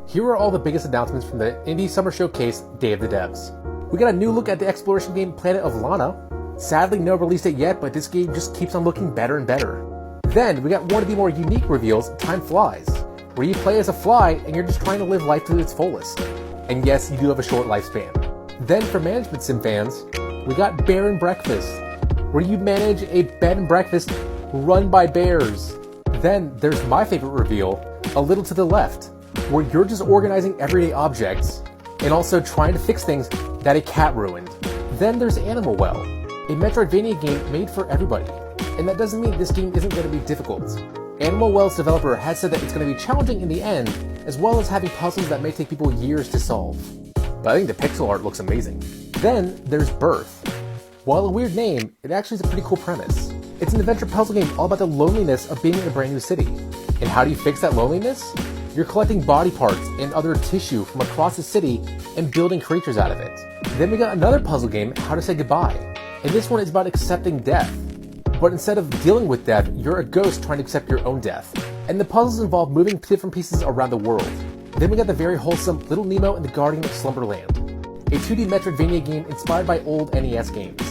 Here are all the biggest announcements from the Indie Summer Showcase Day of the Devs. We got a new look at the exploration game Planet of Lana. Sadly, no release date yet, but this game just keeps on looking better and better. Then, we got one of the more unique reveals, Time Flies, where you play as a fly and you're just trying to live life to its fullest. And yes, you do have a short lifespan. Then, for management sim fans, we got Bear and Breakfast, where you manage a bed and breakfast run by bears. Then, there's my favorite reveal, A Little to the Left, where you're just organizing everyday objects and also trying to fix things that a cat ruined. Then there's Animal Well, a Metroidvania game made for everybody. And that doesn't mean this game isn't going to be difficult. Animal Well's developer has said that it's going to be challenging in the end, as well as having puzzles that may take people years to solve. But I think the pixel art looks amazing. Then there's Birth. While a weird name, it actually is a pretty cool premise. It's an adventure puzzle game all about the loneliness of being in a brand new city. And how do you fix that loneliness? You're collecting body parts and other tissue from across the city and building creatures out of it. Then we got another puzzle game, How to Say Goodbye. And this one is about accepting death. But instead of dealing with death, you're a ghost trying to accept your own death. And the puzzles involve moving different pieces around the world. Then we got the very wholesome Little Nemo and the Guardian of Slumberland, a 2D Metroidvania game inspired by old NES games.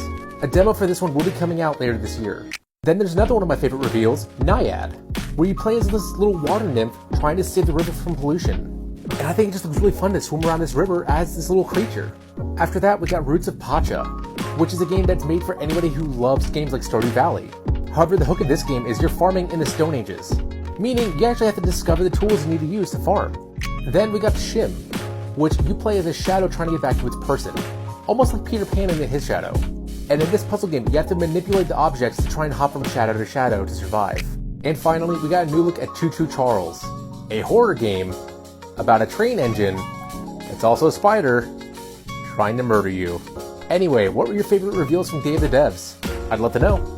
A demo for this one will be coming out later this year. Then there's another one of my favorite reveals, Naiad, where you play as this little water nymph trying to save the river from pollution. And I think it just looks really fun to swim around this river as this little creature. After that, we got Roots of Pacha, which is a game that's made for anybody who loves games like Stardew Valley. However, the hook of this game is you're farming in the Stone Ages, meaning you actually have to discover the tools you need to use to farm. Then we got Shim, which you play as a shadow trying to get back to its person, almost like Peter Pan in his shadow. And in this puzzle game, you have to manipulate the objects to try and hop from shadow to shadow to survive. And finally, we got a new look at Choo Choo Charles, a horror game about a train engine that's also a spider trying to murder you. Anyway, what were your favorite reveals from Day of the Devs? I'd love to know.